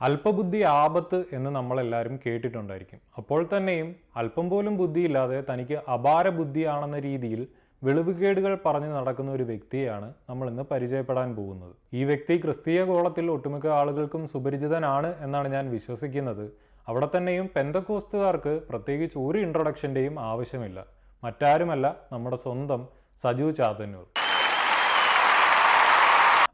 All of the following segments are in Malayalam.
അല്പബുദ്ധി ആപത്ത് എന്ന് നമ്മളെല്ലാവരും കേട്ടിട്ടുണ്ടായിരിക്കും. അപ്പോൾ തന്നെയും അല്പം പോലും ബുദ്ധിയില്ലാതെ തനിക്ക് അപാര ബുദ്ധിയാണെന്ന രീതിയിൽ വെളിവുകേടുകൾ പറഞ്ഞു നടക്കുന്ന ഒരു വ്യക്തിയെയാണ് നമ്മൾ ഇന്ന് പരിചയപ്പെടാൻ പോകുന്നത്. ഈ വ്യക്തി ക്രിസ്തീയ ഗോളത്തിൽ ഒട്ടുമിക്ക ആളുകൾക്കും സുപരിചിതനാണ് എന്നാണ് ഞാൻ വിശ്വസിക്കുന്നത്. അവിടെ തന്നെയും പെന്തക്കോസ്തുകാർക്ക് പ്രത്യേകിച്ച് ഒരു ഇൻട്രൊഡക്ഷൻ്റെയും ആവശ്യമില്ല. മറ്റാരുമല്ല, നമ്മുടെ സ്വന്തം സജു ചാത്തന്നൂർ.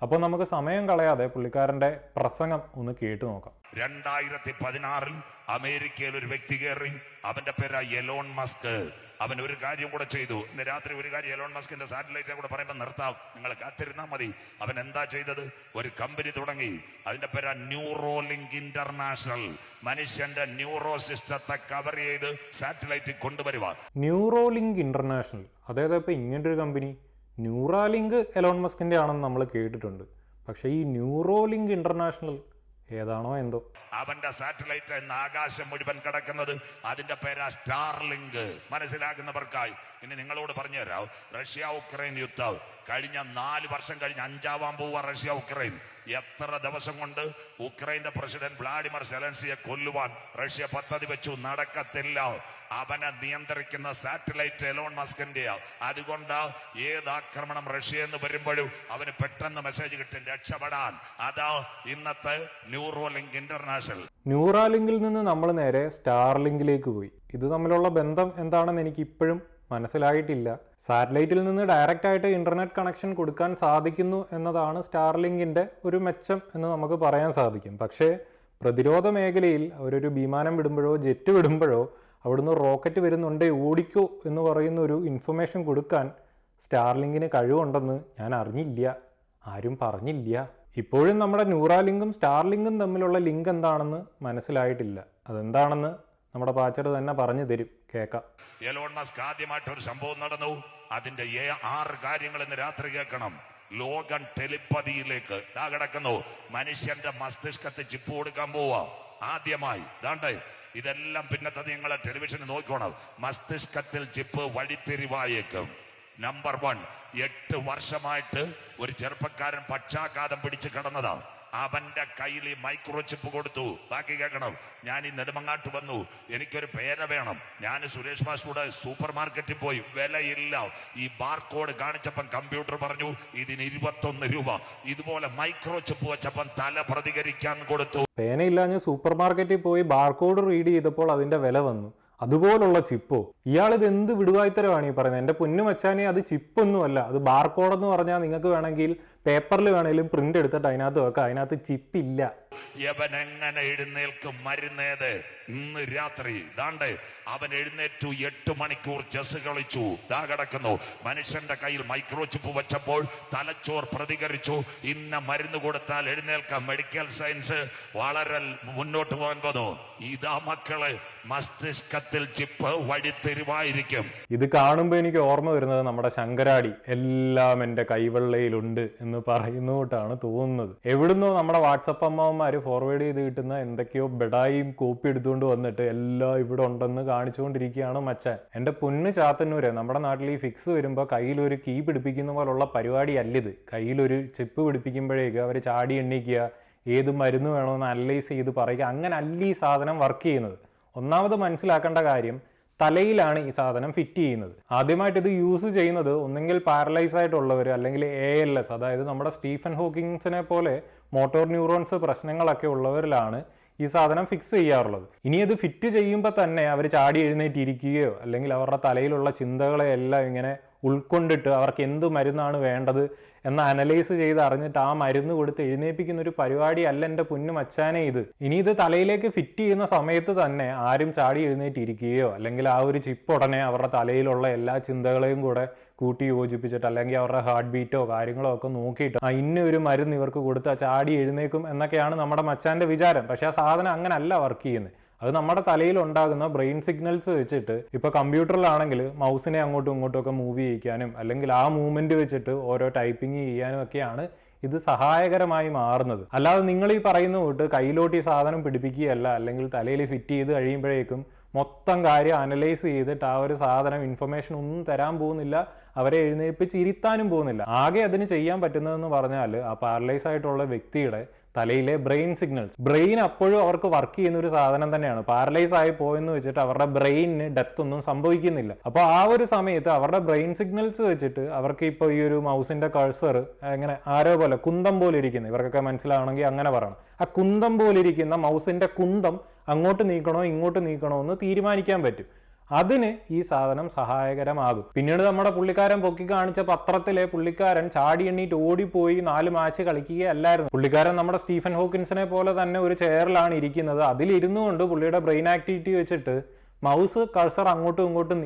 അപ്പോൾ നമുക്ക് സമയം കളയാതെ പുള്ളിക്കാരന്റെ പ്രസംഗം ഒന്ന് കേട്ടു നോക്കാം. 2016 അമേരിക്കയിൽ ഒരു വ്യക്തി കയറി. അവന്റെ പേര് എലോൺ മസ്ക്. അവൻ ഒരു കാര്യം കൂടെ ചെയ്തു. ഇന്ന് രാത്രി ഒരു കാര്യം എലോൺ മസ്കിന്റെ സാറ്റലൈറ്റിനെ കൂടെ പറയുമ്പോൾ നിർത്താം, നിങ്ങൾ കാത്തിരുന്നാൽ മതി. അവൻ എന്താ ചെയ്തത്? ഒരു കമ്പനി തുടങ്ങി. അതിന്റെ പേര് ന്യൂറോലിങ്ക് ഇന്റർനാഷണൽ. മനുഷ്യന്റെ ന്യൂറോ സിസ്റ്റത്തെ കവർ ചെയ്ത് സാറ്റലൈറ്റിൽ കൊണ്ടുവരുവാൻ. ന്യൂറോലിങ്ക് ഇന്റർനാഷണൽ, അതായത് ഇപ്പൊ ഇങ്ങനൊരു കമ്പനി. ന്യൂറാലിങ്ക് എലോൺ മസ്കിന്റെ ആണെന്ന് നമ്മൾ കേട്ടിട്ടുണ്ട്. പക്ഷെ ഈ ന്യൂറോലിങ്ക് ഇന്റർനാഷണൽ ഏതാണോ എന്തോ. അവന്റെ സാറ്റലൈറ്റ് എന്ന ആകാശം മുഴുവൻ കിടക്കുന്നത് അതിന്റെ പേരാ സ്റ്റാർലിങ്ക്. മനസ്സിലാക്കുന്നവർക്കായി ഇനി നിങ്ങളോട് പറഞ്ഞു തരാം. റഷ്യ ഉക്രൈൻ യുദ്ധം കഴിഞ്ഞ 4 വർഷം കഴിഞ്ഞ് 5ആവാൻ പോവുക. റഷ്യ ഉക്രൈൻ എത്ര ദിവസം കൊണ്ട് ഉക്രൈന്റെ പ്രസിഡന്റ് വ്ളാഡിമിർ സെലൻസിയെ കൊല്ലുവാൻ റഷ്യ പദ്ധതി വെച്ചു. നടക്കത്തില്ല. അവനെ നിയന്ത്രിക്കുന്ന സാറ്റലൈറ്റ് എലോൺ മസ്കിന്റെ. അതുകൊണ്ട് ഏത് ആക്രമണം റഷ്യ എന്ന് വരുമ്പോഴും അവന് പെട്ടെന്ന് മെസ്സേജ് കിട്ടും രക്ഷപ്പെടാൻ. അതാ ഇന്നത്തെ ന്യൂറോലിങ്ക് ഇന്റർനാഷണൽ. ന്യൂറാലിങ്കിൽ നിന്ന് നമ്മൾ നേരെ സ്റ്റാർലിങ്കിലേക്ക് പോയി. ഇത് തമ്മിലുള്ള ബന്ധം എന്താണെന്ന് എനിക്ക് ഇപ്പോഴും മനസ്സിലായിട്ടില്ല. സാറ്റലൈറ്റിൽ നിന്ന് ഡയറക്റ്റ് ആയിട്ട് ഇന്റർനെറ്റ് കണക്ഷൻ കൊടുക്കാൻ സാധിക്കുന്നു എന്നതാണ് സ്റ്റാർലിങ്കിന്റെ ഒരു മെച്ചം എന്ന് നമുക്ക് പറയാൻ സാധിക്കും. പക്ഷേ പ്രതിരോധ മേഖലയിൽ അവരൊരു വിമാനം വിടുമ്പോഴോ ജെറ്റ് വിടുമ്പോഴോ അവിടുന്ന് റോക്കറ്റ് വരുന്നുണ്ട് ഓടിക്കോ എന്ന് പറയുന്ന ഒരു ഇൻഫർമേഷൻ കൊടുക്കാൻ സ്റ്റാർലിങ്കിന് കഴിവുണ്ടെന്ന് ഞാൻ അറിഞ്ഞില്ല, ആരും പറഞ്ഞില്ല. ഇപ്പോഴും നമ്മുടെ ന്യൂറാലിങ്കും സ്റ്റാർലിങ്കും തമ്മിലുള്ള ലിങ്ക് എന്താണെന്ന് മനസ്സിലായിട്ടില്ല. അതെന്താണെന്ന് നമ്മുടെ പാച്ചർ തന്നെ പറഞ്ഞു തരും, കേൾക്കാം. എലോൺ മസ്ക് ആദ്യമായിട്ട് ഒരു സംഭവം നടന്നു. അതിന്റെ 6 കാര്യങ്ങൾ ഇന്ന് രാത്രി കേൾക്കണം. ലോകം ടെലിപ്പതിയിലേക്ക് കിടക്കുന്നു. മനുഷ്യന്റെ മസ്തിഷ്കത്തെ ചിപ്പ് കൊടുക്കാൻ പോവാ ആദ്യമായി. ദാണ്ടേ ഇതെല്ലാം പിന്നത്തെ നിങ്ങളെ ടെലിവിഷനിൽ നോക്കണം. മസ്തിഷ്കത്തിൽ ചിപ്പ് വഴിത്തിരിവായേക്കും. നമ്പർ 1, 8 വർഷമായിട്ട് ഒരു ചെറുപ്പക്കാരൻ പക്ഷാഘാതം പിടിച്ച് കിടന്നതാണ്. അവന്റെ കയ്യിൽ ഈ മൈക്രോ ചിപ്പ് കൊടുത്തു. ബാക്കി കേൾക്കണം. ഞാൻ ഈ നെടുമങ്ങാട്ട് വന്നു, എനിക്കൊരു പേര വേണം. ഞാൻ സുരേഷ് മാസ്റ്ററുടെ സൂപ്പർ മാർക്കറ്റിൽ പോയി, വിലയില്ല. ഈ ബാർകോഡ് കാണിച്ചപ്പം കമ്പ്യൂട്ടർ പറഞ്ഞു ഇതിന് 21 രൂപ. ഇതുപോലെ മൈക്രോ ചിപ്പ് വെച്ചപ്പം തല പ്രതികരിക്കാൻ കൊടുത്തു. പേനയില്ലാഞ്ഞ് സൂപ്പർ മാർക്കറ്റിൽ പോയി ബാർകോഡ് റീഡ് ചെയ്തപ്പോൾ അതിന്റെ വില വന്നു. അതുപോലുള്ള ചിപ്പോ? ഇയാളിത് എന്ത് വിടുവായ്ത്തരമാണ് ഈ പറയുന്നത്? എൻ്റെ പൊന്നു മച്ചാനെ, അത് ചിപ്പൊന്നുമല്ല, അത് ബാർകോഡെന്ന് പറഞ്ഞാൽ നിങ്ങൾക്ക് വേണമെങ്കിൽ പേപ്പറിൽ വേണമെങ്കിലും പ്രിന്റ് എടുത്തിട്ട് അതിനകത്ത് വെക്കാം. അതിനകത്ത് ചിപ്പില്ല. യവൻ എങ്ങനെ എഴുന്നേൽക്കും? മരുന്നേത്? ഇന്ന് രാത്രി ദാണ്ട് അവൻ എഴുന്നേറ്റു. 8 മണിക്കൂർ ചെസ് കളിച്ചു. ദാ കിടക്കുന്നു. മനുഷ്യന്റെ കയ്യിൽ മൈക്രോ ചിപ്പ് വെച്ചപ്പോൾ തലച്ചോർ പ്രതികരിച്ചു. ഇന്ന മരുന്ന് കൊടുത്താൽ എഴുന്നേൽക്കാം. മെഡിക്കൽ സയൻസ് വളരെ മുന്നോട്ട് പോകാൻ വന്നു. ഇതാ മക്കള്, മസ്തിഷ്കത്തിൽ ചിപ്പ് വഴിത്തിരിവായിരിക്കും. ഇത് കാണുമ്പോൾ എനിക്ക് ഓർമ്മ വരുന്നത് നമ്മുടെ ശങ്കരാടി എല്ലാം എൻ്റെ കൈവെള്ളയിലുണ്ട് എന്ന് പറയുന്നോട്ടാണ് തോന്നുന്നത്. എവിടുന്നോ നമ്മുടെ വാട്സപ്പ് അമ്മമാര് ഫോർവേഡ് ചെയ്ത് കിട്ടുന്ന എന്തൊക്കെയോ ബെഡായും കോപ്പി എടുത്തുകൊണ്ട് വന്നിട്ട് എല്ലാം ഇവിടെ ഉണ്ടെന്ന് കാണിച്ചുകൊണ്ടിരിക്കുകയാണ് മച്ചാൻ. എൻ്റെ പൊന്ന് ചാത്തന്നൂര്, നമ്മുടെ നാട്ടിൽ ഈ ഫിക്സ് വരുമ്പോൾ കയ്യിലൊരു കീ പിടിപ്പിക്കുന്ന പോലുള്ള പരിപാടി അല്ലിത്. കയ്യിലൊരു ചിപ്പ് പിടിപ്പിക്കുമ്പോഴേക്ക് അവർ ചാടി എണ്ണിക്കുക, ഏത് മരുന്ന് വേണമെന്ന് അനലൈസ് ചെയ്ത് പറയുക. അങ്ങനെ അല്ല ഈ സാധനം വർക്ക് ചെയ്യുന്നത്. ഒന്നാമത് മനസ്സിലാക്കേണ്ട കാര്യം, തലയിലാണ് ഈ സാധനം ഫിറ്റ് ചെയ്യുന്നത്. ആദ്യമായിട്ട് ഇത് യൂസ് ചെയ്യുന്നത് ഒന്നെങ്കിൽ പാരലൈസ് ആയിട്ടുള്ളവർ, അല്ലെങ്കിൽ ALS, അതായത് നമ്മുടെ സ്റ്റീഫൻ ഹോക്കിങ്സിനെ പോലെ മോട്ടോർ ന്യൂറോൺസ് പ്രശ്നങ്ങളൊക്കെ ഉള്ളവരിലാണ് ഈ സാധനം ഫിക്സ് ചെയ്യാറുള്ളത്. ഇനി അത് ഫിറ്റ് ചെയ്യുമ്പോൾ തന്നെ അവർ ചാടി എഴുന്നേറ്റിരിക്കുകയോ അല്ലെങ്കിൽ അവരുടെ തലയിലുള്ള ചിന്തകളെയെല്ലാം ഇങ്ങനെ ഉൾക്കൊണ്ടിട്ട് അവർക്ക് എന്ത് മരുന്നാണ് വേണ്ടത് എന്ന് അനലൈസ് ചെയ്ത് അറിഞ്ഞിട്ട് ആ മരുന്ന് കൊടുത്ത് എഴുന്നേൽപ്പിക്കുന്ന ഒരു പരിപാടി അല്ല എൻ്റെ പൊന്നു മച്ചാനെ ഇത്. ഇനി ഇത് തലയിലേക്ക് ഫിറ്റ് ചെയ്യുന്ന സമയത്ത് തന്നെ ആരും ചാടി എഴുന്നേറ്റിരിക്കുകയോ അല്ലെങ്കിൽ ആ ഒരു ചിപ്പ് ഉടനെ അവരുടെ തലയിലുള്ള എല്ലാ ചിന്തകളെയും കൂടെ കൂട്ടി യോജിപ്പിച്ചിട്ട് അല്ലെങ്കിൽ അവരുടെ ഹാർട്ട് ബീറ്റോ കാര്യങ്ങളോ ഒക്കെ നോക്കിയിട്ട് ഇന്ന ഒരു മരുന്ന് ഇവർക്ക് കൊടുത്താൽ ചാടി എഴുന്നേക്കും എന്നൊക്കെയാണ് നമ്മുടെ മച്ചാന്റെ വിചാരം. പക്ഷെ ആ സാധനം അങ്ങനെ അല്ല വർക്ക് ചെയ്യുന്നത്. അത് നമ്മുടെ തലയിൽ ഉണ്ടാകുന്ന ബ്രെയിൻ സിഗ്നൽസ് വെച്ചിട്ട്, ഇപ്പൊ കമ്പ്യൂട്ടറിലാണെങ്കിൽ മൗസിനെ അങ്ങോട്ടും ഇങ്ങോട്ടും ഒക്കെ മൂവ് ചെയ്യിക്കാനും അല്ലെങ്കിൽ ആ മൂവ്മെന്റ് വെച്ചിട്ട് ഓരോ ടൈപ്പിംഗ് ചെയ്യാനും ഒക്കെയാണ് ഇത് സഹായകരമായി മാറുന്നത്. അല്ലാതെ നിങ്ങൾ ഈ പറയുന്ന തൊട്ട് കയ്യിലോട്ട് ഈ സാധനം പിടിപ്പിക്കുകയല്ല, അല്ലെങ്കിൽ തലയിൽ ഫിറ്റ് ചെയ്ത് കഴിയുമ്പോഴേക്കും മൊത്തം കാര്യം അനലൈസ് ചെയ്തിട്ട് ആ ഒരു സാധനം ഇൻഫർമേഷൻ ഒന്നും തരാൻ പോകുന്നില്ല, അവരെ എഴുന്നേൽപ്പിച്ച് ഇരുത്താനും പോകുന്നില്ല. ആകെ അതിന് ചെയ്യാൻ പറ്റുന്നതെന്ന് പറഞ്ഞാൽ ആ പാരലൈസ് ആയിട്ടുള്ള വ്യക്തിയുടെ തലയിലെ ബ്രെയിൻ സിഗ്നൽസ്. ബ്രെയിൻ അപ്പോഴും അവർക്ക് വർക്ക് ചെയ്യുന്ന ഒരു സാധനം തന്നെയാണ്. പാരലൈസ് ആയി പോയെന്ന് വെച്ചിട്ട് അവരുടെ ബ്രെയിനിന് ഡെത്ത് ഒന്നും സംഭവിക്കുന്നില്ല. അപ്പോൾ ആ ഒരു സമയത്ത് അവരുടെ ബ്രെയിൻ സിഗ്നൽസ് വെച്ചിട്ട് അവർക്ക് ഇപ്പോൾ ഈ ഒരു മൗസിന്റെ കഴ്സർ എങ്ങനെ ആരോ പോലെ കുന്തം പോലെ ഇരിക്കുന്നത്, ഇവർക്കൊക്കെ മനസ്സിലാവണമെങ്കിൽ അങ്ങനെ പറയണം, ആ കുന്തം പോലെ ഇരിക്കുന്ന മൗസിന്റെ കുന്തം അങ്ങോട്ട് നീക്കണോ ഇങ്ങോട്ട് നീക്കണോ എന്ന് തീരുമാനിക്കാൻ പറ്റും. അതിന് ഈ സാധനം സഹായകരമാകും. പിന്നീട് നമ്മുടെ പുള്ളിക്കാരൻ പൊക്കി കാണിച്ച പത്രത്തിലെ പുള്ളിക്കാരൻ ചാടി എണ്ണീറ്റ് ഓടിപ്പോയി 4 മാച്ച് കളിക്കുകയല്ലായിരുന്നു. പുള്ളിക്കാരൻ നമ്മുടെ സ്റ്റീഫൻ ഹോക്കിൻസിനെ പോലെ തന്നെ ഒരു ചെയറിലാണ് ഇരിക്കുന്നത്. അതിലിരുന്നു കൊണ്ട് പുള്ളിയുടെ ബ്രെയിൻ ആക്ടിവിറ്റി വെച്ചിട്ട് മൗസ് കഴ്സർ അങ്ങോട്ടും ഇങ്ങോട്ടും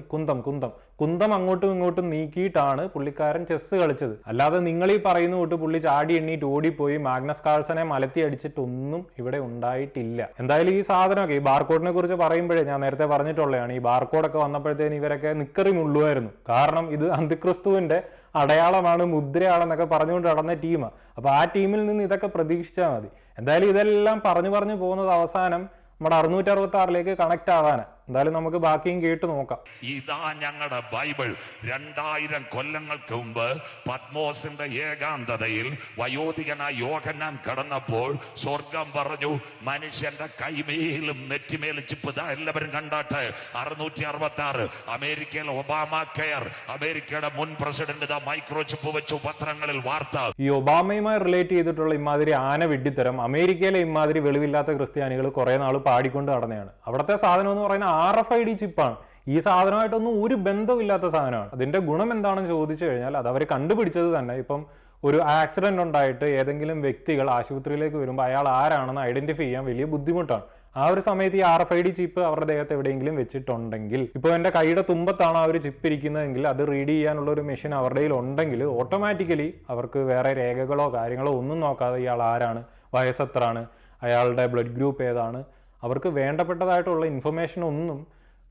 കുന്തം അങ്ങോട്ടും ഇങ്ങോട്ടും നീക്കിയിട്ടാണ് പുള്ളിക്കാരൻ ചെസ് കളിച്ചത്. അല്ലാതെ നിങ്ങൾ ഈ പറയുന്ന തൊട്ട് പുള്ളി ചാടി എണ്ണീറ്റ് ഓടിപ്പോയി മാഗ്നസ് കാൾസനെ മലത്തി അടിച്ചിട്ടൊന്നും ഇവിടെ ഉണ്ടായിട്ടില്ല. എന്തായാലും ഈ സാധനമൊക്കെ, ഈ ബാർകോഡിനെ കുറിച്ച് പറയുമ്പോഴേ ഞാൻ നേരത്തെ പറഞ്ഞിട്ടുള്ളതാണ്, ഈ ബാർകോഡൊക്കെ വന്നപ്പോഴത്തേന് ഇവരൊക്കെ നിക്കറി മുള്ളുമായിരുന്നു. കാരണം ഇത് അന്തിക്രിസ്തുവിന്റെ അടയാളമാണ്, മുദ്രയാണെന്നൊക്കെ പറഞ്ഞുകൊണ്ട് നടന്ന ടീമാണ്. അപ്പൊ ആ ടീമിൽ നിന്ന് ഇതൊക്കെ പ്രതീക്ഷിച്ചാൽ മതി. എന്തായാലും ഇതെല്ലാം പറഞ്ഞു പോകുന്നത് അവസാനം നമ്മുടെ 666 കണക്ട് ആവാനാണ്. എന്തായാലും നമുക്ക് ബാക്കിയും കേട്ട് നോക്കാം. ഇതാ ഞങ്ങളുടെ ബൈബിൾ. 2000 കൊല്ലങ്ങൾക്ക് മുമ്പ് പത്മോസിന്റെ ഏകാന്തതയിൽ വയോധികനായ യോഹന്നാൻ കടന്നപ്പോൾ സ്വർഗം പറഞ്ഞു, മനുഷ്യന്റെ കൈമേലും നെറ്റിമേലും ചിപ്പ്. ഇതാ എല്ലാവരും കണ്ടാട്ട് 666 അമേരിക്കയിൽ ഒബാമ കെയർ, അമേരിക്കയുടെ മുൻ പ്രസിഡന്റ് ഇതാ മൈക്രോ ചിപ്പ് വെച്ചു. പത്രങ്ങളിൽ വാർത്ത. ഈ ഒബാമയുമായി റിലേറ്റ് ചെയ്തിട്ടുള്ള ഇമാതിരി ആന വെട്ടിത്തരം അമേരിക്കയിലെ ഇമാതിരി വെളിവില്ലാത്ത ക്രിസ്ത്യാനികൾ കുറെ നാൾ പാടിക്കൊണ്ട് നടന്നതാണ്. അവിടുത്തെ സാധനം എന്ന് പറയുന്ന RFID ചിപ്പാണ്. ഈ സാധനമായിട്ടൊന്നും ഒരു ബന്ധമില്ലാത്ത സാധനമാണ്. അതിന്റെ ഗുണം എന്താണെന്ന് ചോദിച്ചു കഴിഞ്ഞാൽ അത് അവർ കണ്ടുപിടിച്ചത് തന്നെ ഇപ്പം ഒരു ആക്സിഡന്റ് ഉണ്ടായിട്ട് ഏതെങ്കിലും വ്യക്തികൾ ആശുപത്രിയിലേക്ക് വരുമ്പോൾ അയാൾ ആരാണെന്ന് ഐഡന്റിഫൈ ചെയ്യാൻ വലിയ ബുദ്ധിമുട്ടാണ്. ആ ഒരു സമയത്ത് ഈ RFID ചിപ്പ് അവരുടെ ദേഹത്ത് എവിടെയെങ്കിലും വെച്ചിട്ടുണ്ടെങ്കിൽ, ഇപ്പോൾ എൻ്റെ കൈയുടെ തുമ്പത്താണ് ആ ഒരു ചിപ്പ് ഇരിക്കുന്നതെങ്കിൽ അത് റീഡ് ചെയ്യാനുള്ള ഒരു മെഷീൻ അവരുടെ കയ്യിൽ ഉണ്ടെങ്കിൽ ഓട്ടോമാറ്റിക്കലി അവർക്ക് വേറെ രേഖകളോ കാര്യങ്ങളോ ഒന്നും നോക്കാതെ ഇയാൾ ആരാണ്, വയസ്സെത്രാണ്, അയാളുടെ ബ്ലഡ് ഗ്രൂപ്പ് ഏതാണ്, അവർക്ക് വേണ്ടപ്പെട്ടതായിട്ടുള്ള ഇൻഫർമേഷൻ ഒന്നും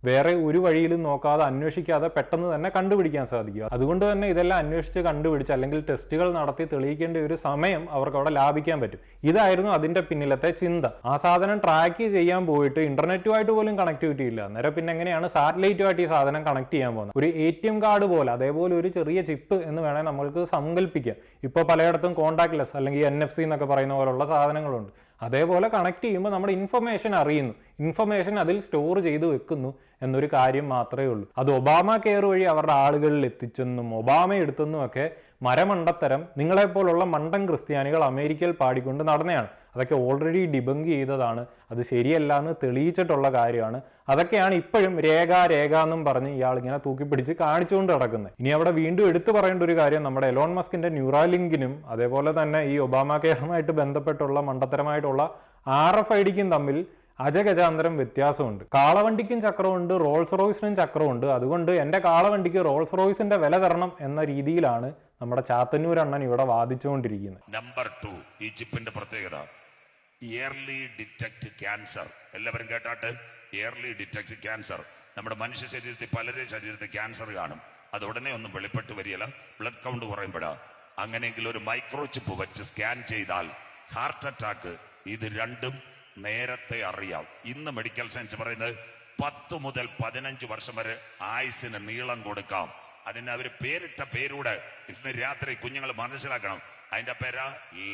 വേറെ ഒരു വഴിയിലും നോക്കാതെ അന്വേഷിക്കാതെ പെട്ടെന്ന് തന്നെ കണ്ടുപിടിക്കാൻ സാധിക്കുക. അതുകൊണ്ട് തന്നെ ഇതെല്ലാം അന്വേഷിച്ച് കണ്ടുപിടിച്ച് അല്ലെങ്കിൽ ടെസ്റ്റുകൾ നടത്തി തെളിയിക്കേണ്ട ഒരു സമയം അവർക്ക് അവിടെ ലാഭിക്കാൻ പറ്റും. ഇതായിരുന്നു അതിന്റെ പിന്നിലത്തെ ചിന്ത. ആ സാധനം ട്രാക്ക് ചെയ്യാൻ പോയിട്ട് ഇന്റർനെറ്റുമായിട്ട് പോലും കണക്ടിവിറ്റി ഇല്ല. അന്നേരം പിന്നെ എങ്ങനെയാണ് സാറ്റലൈറ്റുമായിട്ട് ഈ സാധനം കണക്ട് ചെയ്യാൻ പോകുന്നത്? ഒരു ATM കാർഡ് പോലെ, അതേപോലെ ഒരു ചെറിയ ചിപ്പ് എന്ന് വേണേൽ നമ്മൾക്ക് സങ്കല്പിക്കാം. ഇപ്പോൾ പലയിടത്തും കോൺടാക്ട്ലെസ് അല്ലെങ്കിൽ NFC എന്നൊക്കെ പറയുന്ന പോലുള്ള സാധനങ്ങളുണ്ട്. അതേപോലെ കണക്ട് ചെയ്യുമ്പോൾ നമ്മുടെ ഇൻഫർമേഷൻ അറിയുന്നു, ഇൻഫർമേഷൻ അതിൽ സ്റ്റോർ ചെയ്ത് വെക്കുന്നു എന്നൊരു കാര്യം മാത്രമേ ഉള്ളൂ. അത് ഒബാമ കെയർ വഴി അവരുടെ ആളുകളിൽ എത്തിച്ചെന്നും ഒബാമ എടുത്തെന്നും ഒക്കെ മരമണ്ടത്തരം നിങ്ങളെപ്പോലുള്ള മണ്ടൻ ക്രിസ്ത്യാനികൾ അമേരിക്കയിൽ പാടിക്കൊണ്ട് നടന്നതാണ്. അതൊക്കെ ഓൾറെഡി ഡിബങ്ക് ചെയ്തതാണ്. അത് ശരിയല്ല എന്ന് തെളിയിച്ചിട്ടുള്ള കാര്യമാണ്. അതൊക്കെയാണ് ഇപ്പോഴും രേഖ എന്നും പറഞ്ഞ് ഇയാൾ ഇങ്ങനെ തൂക്കിപ്പിടിച്ച് കാണിച്ചുകൊണ്ട് നടക്കുന്നത്. ഇനി അവിടെ വീണ്ടും എടുത്തു പറയേണ്ട ഒരു കാര്യം, നമ്മുടെ എലോൺ മസ്കിന്റെ ന്യൂറാലിങ്കിനും അതേപോലെ തന്നെ ഈ ഒബാമ കെയറുമായിട്ട് ബന്ധപ്പെട്ടുള്ള മണ്ടത്തരമായിട്ടുള്ള RFIDക്കും തമ്മിൽ അജഗജാന്തരം വ്യത്യാസമുണ്ട്. കാളവണ്ടിക്കും ചക്രമുണ്ട്, റോൾസ് റോയ്സിനും ചക്രമുണ്ട്. അതുകൊണ്ട് എൻ്റെ കാളവണ്ടിക്ക് റോൾസ് റോയ്സിന്റെ വില തരണം എന്ന രീതിയിലാണ് നമ്മുടെ ചാത്തന്നൂർ അണ്ണൻ ഇവിടെ വാദിച്ചുകൊണ്ടിരിക്കുന്നത്. നമ്പർ 2, ഈ ചിപ്പിന്റെ പ്രത്യേകത ഇയർലി ഡിറ്റക്ട് ക്യാൻസർ. എല്ലാവരും കേട്ടാട്ട്, ഇയർലി ഡിറ്റക്ട് ക്യാൻസർ. നമ്മുടെ മനുഷ്യ ശരീരത്തിൽ പലരുടെ ശരീരത്തിൽ ക്യാൻസർ കാണും. അത് ഉടനെ ഒന്നും വെളിപ്പെട്ട് വരികയില്ല, ബ്ലഡ് കൗണ്ട് കുറയുമ്പോഴാ. അങ്ങനെയെങ്കിൽ ഒരു മൈക്രോ ചിപ്പ് വെച്ച് സ്കാൻ ചെയ്താൽ ഹാർട്ട് അറ്റാക്ക്, ഇത് രണ്ടും നേരത്തെ അറിയാം. ഇന്ന് മെഡിക്കൽ സയൻസ് പറയുന്നത് 10 മുതൽ 15 വർഷം വരെ ആയുസിന് നീളം കൊടുക്കാം. അതിന് അവർ പേരിട്ട പേരൂടെ ഇന്ന് രാത്രി കുഞ്ഞുങ്ങൾ മനസ്സിലാക്കണം. അതിന്റെ പേര്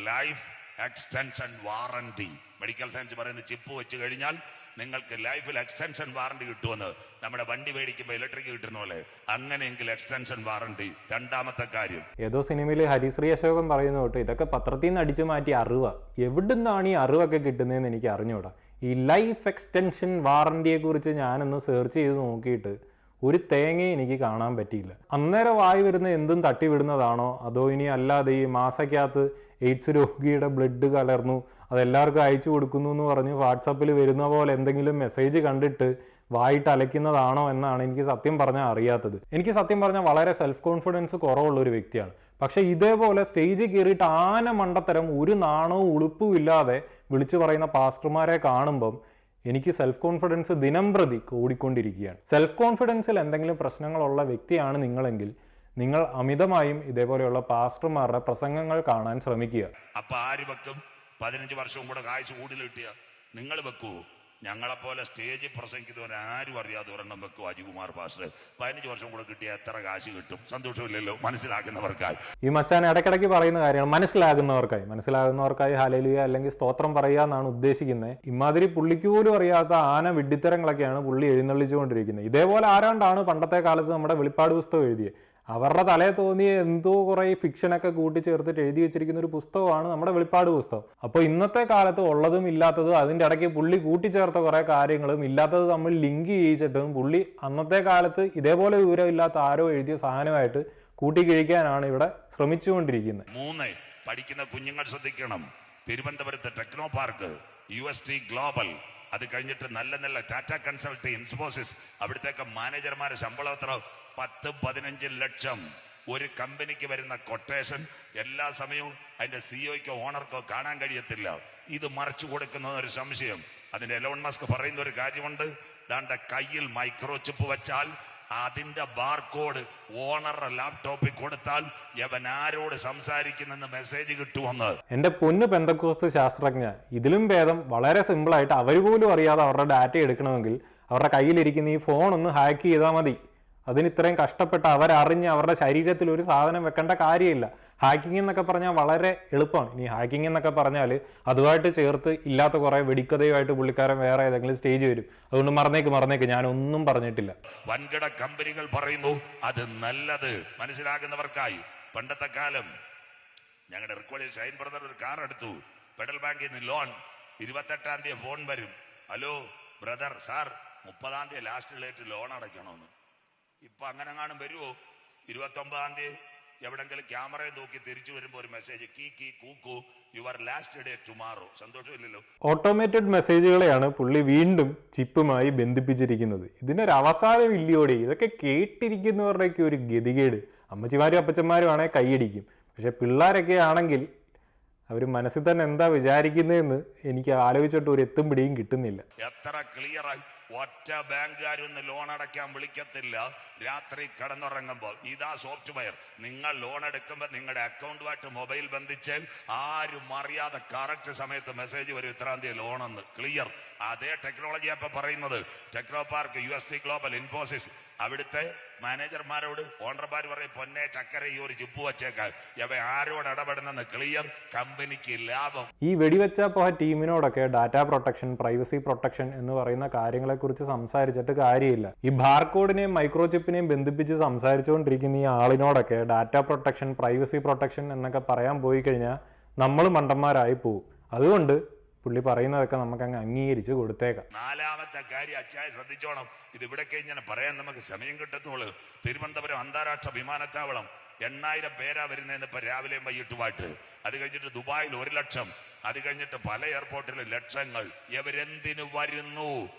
life extension warranty. Medical science പറയുന്ന ചിപ്പ് വെച്ച് കഴിഞ്ഞാൽ നിങ്ങൾക്ക് ലൈഫിൽ എക്സ്റ്റൻഷൻ വാറന്റി കിട്ടുമെന്ന്. നമ്മുടെ വണ്ടി മേടിക്കുമ്പോൾ ഇലക്ട്രിക് കിട്ടുന്ന പോലെ അങ്ങനെയെങ്കിൽ എക്സ്റ്റൻഷൻ വാറന്റി. രണ്ടാമത്തെ കാര്യം, ഏതോ സിനിമയിൽ ഹരിശ്രീ അശോകൻ പറയുന്ന തൊട്ട് ഇതൊക്കെ പത്രത്തിൽ നിന്ന് അടിച്ചു മാറ്റി അറിവാ. എവിടുന്നാണ് ഈ അറിവൊക്കെ കിട്ടുന്നതെന്ന് എനിക്ക് അറിഞ്ഞൂടാ. ഈ ലൈഫ് എക്സ്റ്റൻഷൻ വാറന്റിയെ കുറിച്ച് ഞാനൊന്ന് സെർച്ച് ചെയ്ത് നോക്കിയിട്ട് ഒരു തേങ്ങയും എനിക്ക് കാണാൻ പറ്റിയില്ല. അന്നേരം വായി വരുന്ന എന്തും തട്ടിവിടുന്നതാണോ അതോ ഇനി അല്ലാതെ ഈ മാസക്കകത്ത് എയ്ഡ്സ് രോഗിയുടെ ബ്ലഡ് കലർന്നു അതെല്ലാവർക്കും അയച്ചു കൊടുക്കുന്നു എന്ന് പറഞ്ഞ് വാട്സാപ്പിൽ വരുന്ന പോലെ എന്തെങ്കിലും മെസ്സേജ് കണ്ടിട്ട് വായിട്ട് അലയ്ക്കുന്നതാണോ എന്നാണ് എനിക്ക് സത്യം പറഞ്ഞാൽ അറിയാത്തത്. എനിക്ക് സത്യം പറഞ്ഞാൽ വളരെ സെൽഫ് കോൺഫിഡൻസ് കുറവുള്ള ഒരു വ്യക്തിയാണ്. പക്ഷെ ഇതേപോലെ സ്റ്റേജിൽ കയറിയിട്ട് ആന മണ്ടത്തരം ഒരു നാണവും ഉളുപ്പും ഇല്ലാതെ വിളിച്ചു പറയുന്ന പാസ്റ്റർമാരെ കാണുമ്പം എനിക്ക് സെൽഫ് കോൺഫിഡൻസ് ദിനം പ്രതി കൂടിക്കൊണ്ടിരിക്കുകയാണ്. സെൽഫ് കോൺഫിഡൻസിൽ എന്തെങ്കിലും പ്രശ്നങ്ങളുള്ള വ്യക്തിയാണ് നിങ്ങളെങ്കിൽ നിങ്ങൾ അമിതമായും ഇതേപോലെയുള്ള പാസ്റ്റർമാരുടെ പ്രസംഗങ്ങൾ കാണാൻ ശ്രമിക്കുക. അപ്പൊ ആര് വെക്കും? 15 വർഷവും കൂടെ കാഴ്ച കൂടുതൽ കിട്ടിയ നിങ്ങൾ വെക്കൂ. ഞങ്ങളെപ്പോലെ സ്റ്റേജിൽ പ്രസംഗിക്കുന്നവരാരും അറിയാതെ ഒരെണ്ണം വെക്കും അജികുമാർ പാസ്റ്റർ. 15 വർഷം കൂടെ കിട്ടിയ എത്ര കാശ് കിട്ടും? സന്തോഷമില്ലല്ലോ മനസ്സിലാക്കുന്നവർക്കായി. ഈ മച്ചാൻ ഇടയ്ക്കിടയ്ക്ക് പറയുന്ന കാര്യമാണ് മനസ്സിലാകുന്നവർക്കായി ഹല്ലേലൂയ അല്ലെങ്കിൽ സ്തോത്രം പറയുക എന്നാണ് ഉദ്ദേശിക്കുന്നത്. ഇമാതിരി പുള്ളിക്ക് പോലും അറിയാത്ത ആന വിഡ്ഢിത്തരങ്ങളൊക്കെയാണ് പുള്ളി എഴുന്നള്ളിച്ചുകൊണ്ടിരിക്കുന്നത്. ഇതേപോലെ ആരാണ്ടാണ് പണ്ടത്തെ കാലത്ത് നമ്മുടെ വെളിപ്പാട് പുസ്തകം എഴുതിയത്. അവരുടെ തലേ തോന്നിയ എന്തോ കുറെ ഫിക്ഷനൊക്കെ കൂട്ടിച്ചേർത്തിട്ട് എഴുതി വെച്ചിരിക്കുന്ന ഒരു പുസ്തകമാണ് നമ്മുടെ വെളിപ്പാട് പുസ്തകം. അപ്പോൾ ഇന്നത്തെ കാലത്ത് ഉള്ളതും ഇല്ലാത്തതും അതിൻ്റെ ഇടയ്ക്ക് പുള്ളി കൂട്ടിച്ചേർത്ത കുറെ കാര്യങ്ങളും ഇല്ലാത്തത് തമ്മിൽ ലിങ്ക് ചെയ്യിച്ചിട്ടും പുള്ളി അന്നത്തെ കാലത്ത് ഇതേപോലെ വിവരമില്ലാത്ത ആരോ എഴുതിയ സാധനമായിട്ട് കൂട്ടിക്കിഴിക്കാനാണ് ഇവിടെ ശ്രമിച്ചുകൊണ്ടിരിക്കുന്നത്. 3 പഠിക്കുന്ന കുഞ്ഞുങ്ങൾ ശ്രദ്ധിക്കണം. തിരുവനന്തപുരത്ത് ടെക്നോ പാർക്ക്, UST ഗ്ലോബൽ, അത് കഴിഞ്ഞിട്ട് നല്ല ടാറ്റ കൺസൾട്ടി, ഇൻഫോസിസ്, അവിടുത്തെ മാനേജർമാരെ ശമ്പളം എത്ര? 10-15 ലക്ഷം. ഒരു കമ്പനിക്ക് വരുന്ന കൊട്ടേഷൻ എല്ലാ സമയവും അതിന്റെ സിഇഒയ്ക്കോ ഓണർക്കോ കാണാൻ കഴിയത്തില്ല. ഇത് മറച്ചു കൊടുക്കുന്ന ഒരു സംശയം. അതിന്റെ എലോൺ മസ്ക് പറയുന്ന ഒരു കാര്യമുണ്ട്. ദാണ്ട കയ്യിൽ മൈക്രോ ചിപ്പ് വെച്ചാൽ അതിന്റെ ബാർകോഡ് ഓണറുടെ ലാപ്ടോപ്പിൽ കൊടുത്താൽ യവൻ ആരോട് സംസാരിക്കുന്നെന്ന് മെസ്സേജ് കിട്ടുമെന്ന്. എന്റെ പൊന്ന് പെന്തക്കോസ്ത് ശാസ്ത്രജ്ഞ, ഇതിലും ഭേദം വളരെ സിമ്പിളായിട്ട് അവർ പോലും അറിയാതെ അവരുടെ ഡാറ്റ എടുക്കണമെങ്കിൽ അവരുടെ കയ്യിലിരിക്കുന്ന ഈ ഫോൺ ഒന്ന് ഹാക്ക് ചെയ്താൽ മതി. അതിന് ഇത്രയും കഷ്ടപ്പെട്ട് അവരറിഞ്ഞ് അവരുടെ ശരീരത്തിൽ ഒരു സാധനം വെക്കേണ്ട കാര്യമില്ല. ഹാക്കിംഗ് എന്നൊക്കെ പറഞ്ഞാൽ വളരെ എളുപ്പമാണ്. ഇനി ഹാക്കിംഗ് എന്നൊക്കെ പറഞ്ഞാൽ അതുമായിട്ട് ചേർത്ത് ഇല്ലാത്ത കുറേ വെടിക്കഥയുമായിട്ട് പുള്ളിക്കാരൻ വേറെ ഏതെങ്കിലും സ്റ്റേജ് വരും. അതുകൊണ്ട് മറന്നേക്ക്, ഞാനൊന്നും പറഞ്ഞിട്ടില്ല. വൻകിട കമ്പനികൾ പറയുന്നു അത് നല്ലത്. മനസ്സിലാകുന്നവർക്കായി. പണ്ടത്തെ കാലം ഞങ്ങളുടെ റിക്കോർഡിൽ ഷൈൻ ബ്രദർ ഒരു കാർ എടുത്തു. ഫെഡറൽ ബാങ്കിൽ നിന്ന് ലോൺ 28-ാം തീയതി ഫോൺ വരും. ഹലോ ബ്രദർ, സാർ 30-ാം തീയതി ലാസ്റ്റ് ഡേറ്റ് ലോൺ അടയ്ക്കണമെന്ന്. ഇപ്പൊ അങ്ങനെ കാണും വരുമോ? 29-ാം തീയതി എവിടെങ്കിലും ക്യാമറയെ നോക്കി തിരിച്ചു വരുമ്പോൾ ഒരു മെസ്സേജ്, കീ കൂക്കു, യുവർ ലാസ്റ്റ് ഡേ ടുമാറോ. സന്തോഷമില്ലല്ലോ. ഓട്ടോമേറ്റഡ് മെസ്സേജുകളെയാണ് പുള്ളി വീണ്ടും ചിപ്പുമായി ബന്ധിപ്പിച്ചിരിക്കുന്നത്. ഇതിനൊരു അവസാനം ഇല്ലയോടെ. ഇതൊക്കെ കേട്ടിരിക്കുന്നവരുടെയൊക്കെ ഒരു ഗതികേട്. അമ്മച്ചിമാരും അപ്പച്ചന്മാരും ആണെങ്കിൽ കൈയടിക്കും. പക്ഷെ പിള്ളേരൊക്കെ ആണെങ്കിൽ അവർ മനസ്സിൽ തന്നെ എന്താ വിചാരിക്കുന്നതെന്ന് എനിക്ക് ആലോചിച്ചിട്ട് ഒരു എത്തും പിടിയും കിട്ടുന്നില്ല. എത്ര ക്ലിയറായി. ഒറ്റ ബാങ്കുകാരൊന്നും ലോൺ അടയ്ക്കാൻ വിളിക്കത്തില്ല. രാത്രി കിടന്നുറങ്ങുമ്പോൾ ഇതാ സോഫ്റ്റ്വെയർ. നിങ്ങൾ ലോൺ എടുക്കുമ്പോൾ നിങ്ങളുടെ അക്കൗണ്ടുമായിട്ട് മൊബൈൽ ബന്ധിച്ചാൽ ആരും അറിയാതെ കറക്റ്റ് സമയത്ത് മെസ്സേജ് വരും, 3-ാം തീയതി ലോണെന്ന്. ക്ലിയർ. അതേ ടെക്നോളജി ഇപ്പൊ പറയുന്നത്. Techno park, UST global, Infosys, അവിടുത്തെ മാനേജർമാരോട് ഓണർമാർ പറയും, പൊന്നെ ചക്കര ഈ ഒരു ചിപ്പ് വച്ചേക്കാൻ. ഇവ ആരോട് ഇടപെടുന്നെന്ന്. ക്ലിയർ. കമ്പനിക്ക് ലാഭം. ഈ വെടിവെച്ച പോയ ടീമിനോടൊക്കെ ഡാറ്റ പ്രൊട്ടക്ഷൻ, പ്രൈവസി പ്രൊട്ടക്ഷൻ എന്ന് പറയുന്ന കാര്യങ്ങളെക്കുറിച്ച് സംസാരിച്ചിട്ട് കാര്യമില്ല. ഈ ബാർകോഡിനെയും മൈക്രോ ചിപ്പിനെയും ബന്ധിപ്പിച്ച് സംസാരിച്ചുകൊണ്ടിരിക്കുന്ന ഈ ആളിനോടൊക്കെ ഡാറ്റ പ്രൊട്ടക്ഷൻ, പ്രൈവസി പ്രൊട്ടക്ഷൻ എന്നൊക്കെ പറയാൻ പോയി കഴിഞ്ഞാൽ നമ്മൾ മണ്ടന്മാരായി പോകും. അതുകൊണ്ട് പുള്ളി പറയുന്നതൊക്കെ നമുക്ക് അങ്ങ് അംഗീകരിച്ച് കൊടുത്തേക്കാം. 4-ാമത്തെ കാര്യം അച്ചായ ശ്രദ്ധിച്ചോണം. ഇത് ഇവിടേക്ക് ഇങ്ങനെ പറയാൻ നമുക്ക് സമയം കിട്ടത്തുള്ളൂ. തിരുവനന്തപുരം അന്താരാഷ്ട്ര വിമാനത്താവളം 8,000 പേരാ വരുന്നതെന്ന് ഇപ്പൊ രാവിലെയും വൈകിട്ടുമായിട്ട്. അത് കഴിഞ്ഞിട്ട് ദുബായിൽ 1 ലക്ഷം. അത് കഴിഞ്ഞിട്ട് പല എയർപോർട്ടിലും ലക്ഷങ്ങൾ. ഇവരെന്തിനു വരുന്നു?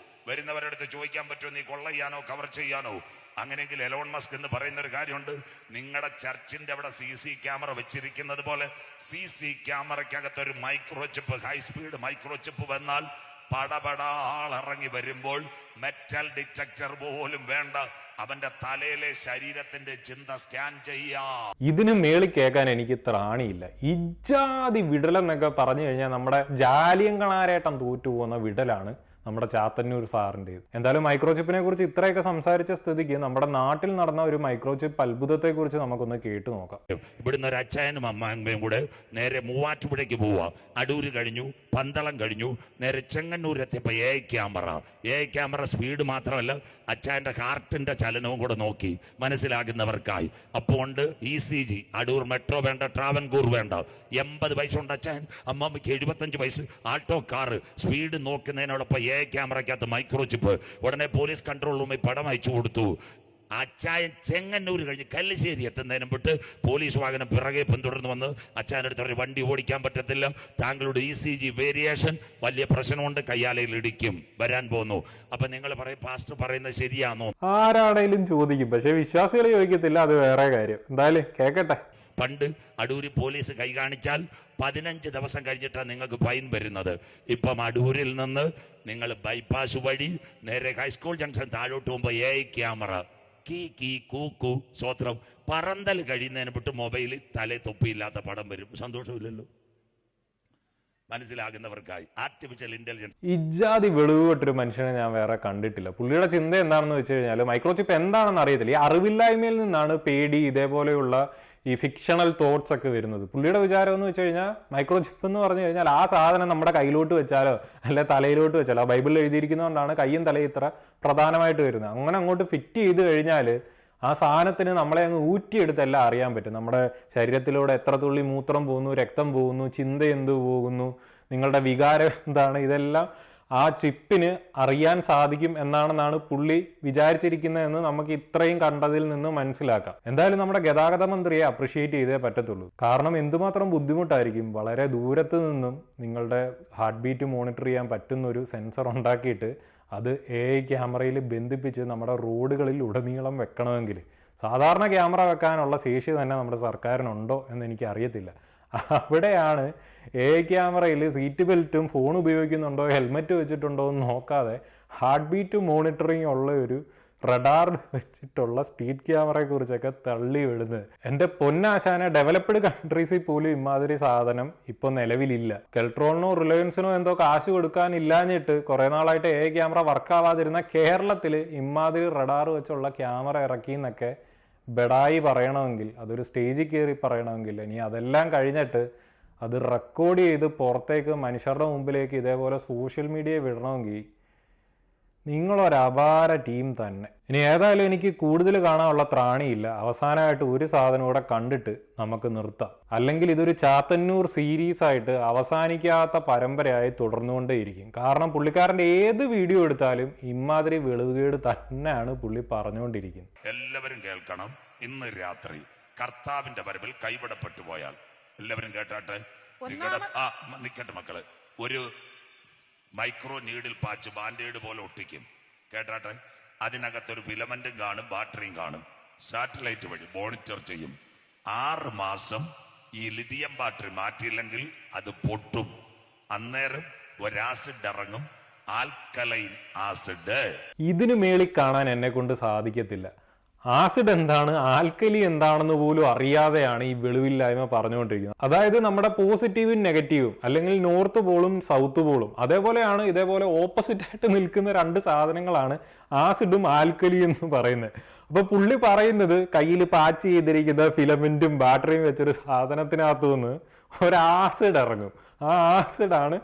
വരുന്നവരുടെ അടുത്ത് ചോദിക്കാൻ പറ്റുമോ, നീ കൊള്ള ചെയ്യാനോ കവർ ചെയ്യാനോ? അങ്ങനെയെങ്കിൽ എലോൺ മസ്ക് എന്ന് പറയുന്ന ഒരു കാര്യമുണ്ട്. നിങ്ങളുടെ ചർച്ചിന്റെ അവിടെ CC ക്യാമറ വെച്ചിരിക്കുന്നത് പോലെ CC ക്യാമറയ്ക്കകത്തൊരു micro chip, high speed micro chip വന്നാൽ പടപടാളിറങ്ങി വരുമ്പോൾ മെറ്റൽ ഡിറ്റക്ടർ പോലും വേണ്ട, അവന്റെ തലയിലെ ശരീരത്തിന്റെ ചിന്ത സ്കാൻ ചെയ്യാം. ഇതിന് മേളിൽ കേൾക്കാൻ എനിക്ക് ത്രാണിയില്ല. ഇജാതി വിടലെന്നൊക്കെ പറഞ്ഞു കഴിഞ്ഞാൽ നമ്മുടെ ജാലിയങ്കണാരേട്ടൻ തോറ്റുപോകുന്ന വിടലാണ് നമ്മുടെ ചാത്തന്നൂർ സാറിൻ്റെത്. എന്തായാലും മൈക്രോചിപ്പിനെ കുറിച്ച് ഇത്രയൊക്കെ സംസാരിച്ച സ്ഥിതിക്ക് നമ്മുടെ നാട്ടിൽ നടന്ന ഒരു മൈക്രോചിപ്പ് അത്ഭുതത്തെ കുറിച്ച് നമുക്കൊന്ന് കേട്ടു നോക്കാം. ഇവിടുന്ന് ഒരു അച്ചായനും അമ്മാമ്മയും കൂടെ നേരെ മൂവാറ്റുപുഴയ്ക്ക് പോവാ. അടൂര് കഴിഞ്ഞു, പന്തളം കഴിഞ്ഞു, നേരെ ചെങ്ങന്നൂർ എത്തിയപ്പോ AI ക്യാമറ സ്പീഡ് മാത്രമല്ല അച്ചായന്റെ ഹാർട്ടിന്റെ ചലനവും കൂടെ നോക്കി. മനസ്സിലാകുന്നവർക്കായി. അപ്പോൾ ഉണ്ട് ECG. അടൂർ മെട്രോ വേണ്ട, ട്രാവൻകൂർ വേണ്ട. 80 വയസ്സുണ്ട് അച്ചായൻ, അമ്മാമ്മയ്ക്ക് 75 വയസ്സ്. ആൾട്ടോ കാറ് സ്പീഡ് നോക്കുന്നതിനോടൊപ്പം AI ക്യാമറയ്ക്കകത്ത് മൈക്രോ ചിപ്പ്. ഉടനെ പോലീസ് കൺട്രോൾ റൂമിൽ പടം അയച്ചു കൊടുത്തു. അച്ചായൻ ചെങ്ങന്നൂർ കഴിഞ്ഞ് കല്ലിശ്ശേരി എത്തുന്നതിന് മുമ്പ് പോലീസ് വാഹനം പിറകെ പിന്തുടർന്ന് വന്ന് അച്ചായൻ്റെ അടുത്ത് വണ്ടി ഓടിക്കാൻ പറ്റത്തില്ല, താങ്കളുടെ ECG വേരിയേഷൻ വലിയ പ്രശ്നമുണ്ട്, കയ്യാലയിൽ ഇടിക്കും, വരാൻ പോന്നു. അപ്പൊ നിങ്ങൾ പറയും പാസ്റ്റർ പറയുന്നത് ശരിയാണോ? ആരാണേലും ചോദിക്കും, പക്ഷെ വിശ്വാസികൾ ചോദിക്കത്തില്ല. അത് വേറെ കാര്യം. എന്തായാലും കേക്കട്ടെ. പണ്ട് അടൂരിൽ പോലീസ് കൈ കാണിച്ചാൽ 15 ദിവസം കഴിഞ്ഞിട്ടാണ് നിങ്ങൾക്ക് ഫൈൻ വരുന്നത്. ഇപ്പം അടൂരിൽ നിന്ന് നിങ്ങൾ ബൈപ്പാസ് വഴി നേരെ ഹൈസ്കൂൾ ജംഗ്ഷൻ താഴോട്ട് പോകുമ്പോൾ AI ക്യാമറ, കീ കൂക്കു സ്വത്രം, പറന്തൽ കഴിയുന്നതിന് വിട്ട് മൊബൈലിൽ തലേ തൊപ്പിയില്ലാത്ത പടം വരും. സന്തോഷമില്ലല്ലോ. മനസ്സിലാകുന്നവർക്കായി. ആർട്ടിഫിഷ്യൽ ഇന്റലിജൻസ് ഇജാതി വെളിവുപെട്ടൊരു മനുഷ്യനെ ഞാൻ വേറെ കണ്ടിട്ടില്ല. പുള്ളിയുടെ ചിന്ത എന്താണെന്ന് വെച്ച് കഴിഞ്ഞാൽ മൈക്രോചിപ്പ് എന്താണെന്ന് അറിയത്തില്ല. ഈ അറിവില്ലായ്മയിൽ നിന്നാണ് പേടി ഇതേപോലെയുള്ള ഈ ഫിക്ഷണൽ തോട്ട്സ് ഒക്കെ വരുന്നത്. പുള്ളിയുടെ വിചാരം എന്ന് വെച്ച് കഴിഞ്ഞാൽ മൈക്രോചിപ്പ് എന്ന് പറഞ്ഞു കഴിഞ്ഞാൽ ആ സാധനം നമ്മുടെ കയ്യിലോട്ട് വെച്ചാലോ അല്ലെ തലയിലോട്ട് വെച്ചാലോ, ബൈബിളിൽ എഴുതിയിരിക്കുന്നതുകൊണ്ടാണ് കയ്യും തലയും ഇത്ര പ്രധാനമായിട്ട് വരുന്നത്. അങ്ങനെ അങ്ങോട്ട് ഫിറ്റ് ചെയ്ത് കഴിഞ്ഞാൽ ആ സാധനത്തിന് നമ്മളെ അങ്ങ് ഊറ്റിയെടുത്തെല്ലാം അറിയാൻ പറ്റും. നമ്മുടെ ശരീരത്തിലൂടെ എത്ര തുള്ളി മൂത്രം പോകുന്നു, രക്തം പോകുന്നു, ചിന്ത എന്ത് പോകുന്നു, നിങ്ങളുടെ വികാരം എന്താണ്, ഇതെല്ലാം ആ ചിപ്പിന് അറിയാൻ സാധിക്കും എന്നാണെന്നാണ് പുള്ളി വിചാരിച്ചിരിക്കുന്നതെന്ന് നമുക്ക് ഇത്രയും കണ്ടതിൽ നിന്ന് മനസ്സിലാക്കാം. എന്തായാലും നമ്മുടെ ഗതാഗത മന്ത്രിയെ അപ്രിഷിയേറ്റ് ചെയ്തേ പറ്റത്തുള്ളൂ. കാരണം എന്തുമാത്രം ബുദ്ധിമുട്ടായിരിക്കും വളരെ ദൂരത്ത് നിന്നും നിങ്ങളുടെ ഹാർട്ട് ബീറ്റ് മോണിറ്റർ ചെയ്യാൻ പറ്റുന്ന ഒരു സെൻസർ ഉണ്ടാക്കിയിട്ട് അത് AI ക്യാമറയിൽ ബന്ധിപ്പിച്ച് നമ്മുടെ റോഡുകളിൽ ഉടനീളം വെക്കണമെങ്കിൽ. സാധാരണ ക്യാമറ വെക്കാനുള്ള ശേഷി തന്നെ നമ്മുടെ സർക്കാരിനുണ്ടോ എന്ന് എനിക്ക് അറിയത്തില്ല. അവിടെയാണ് AI ക്യാമറയിൽ സീറ്റ് ബെൽറ്റും ഫോൺ ഉപയോഗിക്കുന്നുണ്ടോ ഹെൽമെറ്റ് വെച്ചിട്ടുണ്ടോ എന്ന് നോക്കാതെ ഹാർട്ട് ബീറ്റ് മോണിറ്ററിങ് ഉള്ള ഒരു റഡാർ വെച്ചിട്ടുള്ള സ്പീഡ് ക്യാമറയെ കുറിച്ചൊക്കെ തള്ളി വിടുന്നത്. എൻ്റെ പൊന്നാശാനെ ഡെവലപ്ഡ് കൺട്രീസിൽ പോലും ഇമാതിരി സാധനം ഇപ്പോൾ നിലവിലില്ല. കെൽട്രോണിനോ റിലയൻസിനോ എന്തോ കാശ് കൊടുക്കാനില്ലാഞ്ഞിട്ട് കുറേ നാളായിട്ട് AI ക്യാമറ വർക്കാവാതിരുന്ന കേരളത്തിൽ ഇമാതിരി റഡാർ വെച്ചുള്ള ക്യാമറ ഇറക്കി എന്നൊക്കെ ബെഡായി പറയണമെങ്കിൽ, അതൊരു സ്റ്റേജിൽ കയറി പറയണമെങ്കിൽ, ഇനി അതെല്ലാം കഴിഞ്ഞിട്ട് അത് റെക്കോർഡ് ചെയ്ത് പുറത്തേക്ക് മനുഷ്യരുടെ മുമ്പിലേക്ക് ഇതേപോലെ സോഷ്യൽ മീഡിയ വിടണമെങ്കിൽ നിങ്ങളൊരപാര ടീം തന്നെ. ഇനി ഏതായാലും എനിക്ക് കൂടുതൽ കാണാനുള്ള ത്രാണിയില്ല. അവസാനമായിട്ട് ഒരു സാധനം കൂടെ കണ്ടിട്ട് നമുക്ക് നിർത്താം. അല്ലെങ്കിൽ ഇതൊരു ചാത്തന്നൂർ സീരീസ് ആയിട്ട് അവസാനിക്കാത്ത പരമ്പരയായി തുടർന്നുകൊണ്ടേയിരിക്കും. കാരണം പുള്ളിക്കാരൻ്റെ ഏത് വീഡിയോ എടുത്താലും ഇമാതിരി വെളിവുകേട് തന്നെയാണ് പുള്ളി പറഞ്ഞുകൊണ്ടിരിക്കുന്നത്. എല്ലാവരും കേൾക്കണം. ഇന്ന് രാത്രി കർത്താവിന്റെ വരവിൽ കൈവിടപ്പെട്ടു പോയാൽ എല്ലാവരും കേട്ടാട്ടെ. നിക്കട്ടെ മക്കള്, ഒരു മൈക്രോ നീഡിൽ പാച്ച് ബാൻഡേഡ് പോലെ ഒട്ടിക്കും. കേട്ടാട്ടെ. അതിനകത്തൊരു ഫിലമെന്റും കാണും, ബാറ്ററിയും കാണും. സാറ്റലൈറ്റ് വഴി മോണിറ്റർ ചെയ്യും. 6 മാസം ഈ ലിഥിയം ബാറ്ററി മാറ്റിയില്ലെങ്കിൽ അത് പൊട്ടും. അന്നേരം ഒരു ആസിഡ് ഇറങ്ങും, ആൽക്കലൈൻ ആസിഡ്. ഇതിനു മേളിൽ കാണാൻ എന്നെ കൊണ്ട് സാധിക്കത്തില്ല. ആസിഡ് എന്താണ്, ആൽക്കലി എന്താണെന്ന് പോലും അറിയാതെയാണ് ഈ വെളിവില്ലായ്മ പറഞ്ഞുകൊണ്ടിരിക്കുന്നത്. അതായത് നമ്മുടെ പോസിറ്റീവും നെഗറ്റീവും, അല്ലെങ്കിൽ നോർത്ത് പോളും സൗത്ത് പോളും, അതേപോലെയാണ് ഇതേപോലെ ഓപ്പോസിറ്റ് ആയിട്ട് നിൽക്കുന്ന രണ്ട് സാധനങ്ങളാണ് ആസിഡും ആൽക്കലി എന്ന് പറയുന്നത്. അപ്പൊ പുള്ളി പറയുന്നത് കയ്യിൽ പാച്ച് ചെയ്തിരിക്കുന്ന ഫിലമെന്റും ബാറ്ററിയും വെച്ചൊരു സാധനത്തിനകത്തു നിന്ന് ഒരു ആസിഡ് ഇറങ്ങും. ആ ആസിഡാണ്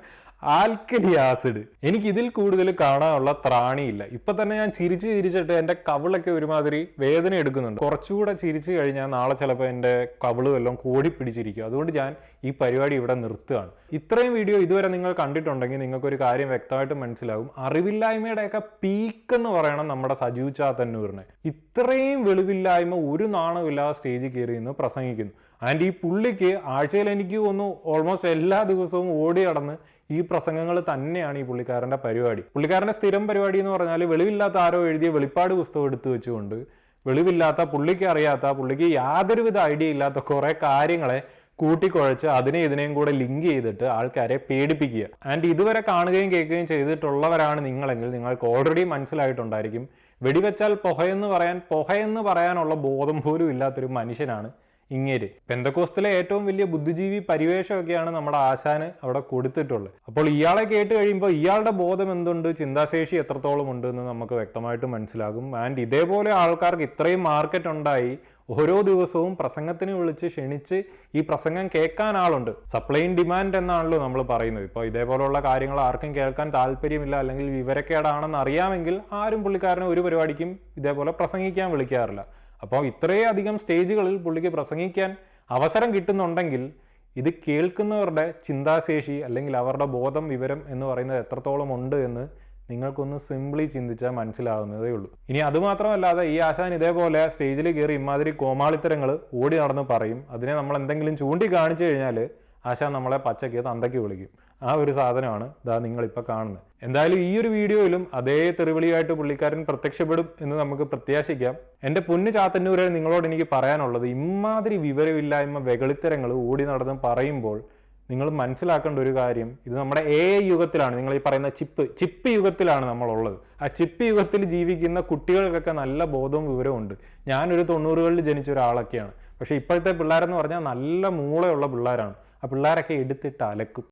ആൽക്കലി ആസിഡ്. എനിക്ക് ഇതിൽ കൂടുതൽ കാണാനുള്ള ത്രാണിയില്ല. ഇപ്പൊ തന്നെ ഞാൻ ചിരിച്ചിട്ട് എൻ്റെ കവിളൊക്കെ ഒരുമാതിരി വേദന എടുക്കുന്നുണ്ട്. കുറച്ചുകൂടെ ചിരിച്ചു കഴിഞ്ഞാൽ നാളെ ചിലപ്പോൾ എൻ്റെ കവിള് വല്ലതും കോടി പിടിച്ചിരിക്കും. അതുകൊണ്ട് ഞാൻ ഈ പരിപാടി ഇവിടെ നിർത്തുകയാണ്. ഇത്രയും വീഡിയോ ഇതുവരെ നിങ്ങൾ കണ്ടിട്ടുണ്ടെങ്കിൽ നിങ്ങൾക്കൊരു കാര്യം വ്യക്തമായിട്ട് മനസ്സിലാവും. അറിവില്ലായ്മയുടെയൊക്കെ പീക്ക് എന്ന് പറയണം നമ്മുടെ സജീവ് ചാത്തന്നൂരിനെ. ഇത്രയും വെളിവില്ലായ്മ ഒരു നാണമില്ലാതെ സ്റ്റേജിൽ കയറി നിന്ന് പ്രസംഗിക്കുന്നു. ആൻഡ് ഈ പുള്ളിക്ക് ആഴ്ചയിൽ എനിക്ക് തോന്നുന്നു ഓൾമോസ്റ്റ് എല്ലാ ദിവസവും ഓടി നടന്ന് ഈ പ്രസംഗങ്ങൾ തന്നെയാണ് ഈ പുള്ളിക്കാരൻ്റെ പരിപാടി. പുള്ളിക്കാരൻ്റെ സ്ഥിരം പരിപാടി എന്ന് പറഞ്ഞാൽ വെളിവില്ലാത്ത ആരോ എഴുതിയ വെളിപ്പാട് പുസ്തകം എടുത്തു വെച്ചുകൊണ്ട് വെളിവില്ലാത്ത, പുള്ളിക്ക് അറിയാത്ത, പുള്ളിക്ക് യാതൊരുവിധ ഐഡിയ ഇല്ലാത്ത കുറേ കാര്യങ്ങളെ കൂട്ടിക്കുഴച്ച് ഇതിനെയും കൂടെ ലിങ്ക് ചെയ്തിട്ട് ആൾക്കാരെ പേടിപ്പിക്കുക. ആൻഡ് ഇതുവരെ കാണുകയും കേൾക്കുകയും ചെയ്തിട്ടുള്ളവരാണ് നിങ്ങളെങ്കിൽ നിങ്ങൾക്ക് ഓൾറെഡി മനസ്സിലായിട്ടുണ്ടായിരിക്കും, വെടിവെച്ചാൽ പുഹയെന്ന് പറയാനുള്ള ബോധം പോലും ഇല്ലാത്തൊരു മനുഷ്യനാണ് ഇങ്ങേര്. പെന്തക്കോസ്തിലെ ഏറ്റവും വലിയ ബുദ്ധിജീവി പരിവേഷമൊക്കെയാണ് നമ്മുടെ ആശാന് അവിടെ കൊടുത്തിട്ടുള്ളത്. അപ്പോൾ ഇയാളെ കേട്ട് കഴിയുമ്പോൾ ഇയാളുടെ ബോധം എന്തുണ്ട്, ചിന്താശേഷി എത്രത്തോളം ഉണ്ട് എന്ന് നമുക്ക് വ്യക്തമായിട്ട് മനസ്സിലാകും. ആൻഡ് ഇതേപോലെ ആൾക്കാർക്ക് ഇത്രയും മാർക്കറ്റ് ഉണ്ടായി ഓരോ ദിവസവും പ്രസംഗത്തിന് വിളിച്ച് ക്ഷണിച്ച് ഈ പ്രസംഗം കേൾക്കാൻ ആളുണ്ട്. സപ്ലൈ ആൻഡ് ഡിമാൻഡ് എന്നാണല്ലോ നമ്മൾ പറയുന്നത്. ഇപ്പോൾ ഇതേപോലുള്ള കാര്യങ്ങൾ ആർക്കും കേൾക്കാൻ താല്പര്യമില്ല, അല്ലെങ്കിൽ വിവരക്കേടാണെന്ന് അറിയാമെങ്കിൽ ആരും പുള്ളിക്കാരനെ ഒരു പരിപാടിക്കും ഇതേപോലെ പ്രസംഗിക്കാൻ വിളിക്കാറില്ല. അപ്പോൾ ഇത്രയധികം സ്റ്റേജുകളിൽ പുള്ളിക്ക് പ്രസംഗിക്കാൻ അവസരം കിട്ടുന്നുണ്ടെങ്കിൽ ഇത് കേൾക്കുന്നവരുടെ ചിന്താശേഷി അല്ലെങ്കിൽ അവരുടെ ബോധം, വിവരം എന്ന് പറയുന്നത് എത്രത്തോളം ഉണ്ട് എന്ന് നിങ്ങൾക്കൊന്ന് സിംപ്ലി ചിന്തിച്ചാൽ മനസ്സിലാവുന്നതേ ഉള്ളൂ. ഇനി അതുമാത്രമല്ലാതെ ഈ ആശാൻ ഇതേപോലെ സ്റ്റേജിൽ കയറി ഇമാതിരി കോമാളിത്തരങ്ങൾ ഓടി നടന്ന് പറയും. അതിനെ നമ്മൾ എന്തെങ്കിലും ചൂണ്ടിക്കാണിച്ചു കഴിഞ്ഞാൽ ആശാൻ നമ്മളെ പച്ചയ്ക്ക് തന്തയ്ക്ക് വിളിക്കും. ആ ഒരു സാധനമാണ് നിങ്ങളിപ്പോൾ കാണുന്നത്. എന്തായാലും ഈ ഒരു വീഡിയോയിലും അതേ തെറിവിളിയായിട്ട് പുള്ളിക്കാരൻ പ്രത്യക്ഷപ്പെടും എന്ന് നമുക്ക് പ്രത്യാശിക്കാം. എൻ്റെ പൊന്നു ചാത്തന്നൂരെ, നിങ്ങളോട് എനിക്ക് പറയാനുള്ളത്, ഇമാതിരി വിവരമില്ലായ്മ വെകളിത്തരങ്ങൾ ഓടി നടന്ന് പറയുമ്പോൾ നിങ്ങൾ മനസ്സിലാക്കേണ്ട ഒരു കാര്യം, ഇത് നമ്മുടെ AI യുഗത്തിലാണ്. നിങ്ങൾ ഈ പറയുന്ന ചിപ്പ് യുഗത്തിലാണ് നമ്മളുള്ളത്. ആ ചിപ്പ് യുഗത്തിൽ ജീവിക്കുന്ന കുട്ടികൾക്കൊക്കെ നല്ല ബോധവും വിവരവും ഉണ്ട്. ഞാനൊരു 90കളിൽ ജനിച്ച ഒരാളൊക്കെയാണ്. പക്ഷേ ഇപ്പോഴത്തെ പിള്ളേരെന്ന് പറഞ്ഞാൽ നല്ല മൂളയുള്ള പിള്ളേരാണ്. ആ പിള്ളേരൊക്കെ എടുത്തിട്ട് അലക്കും.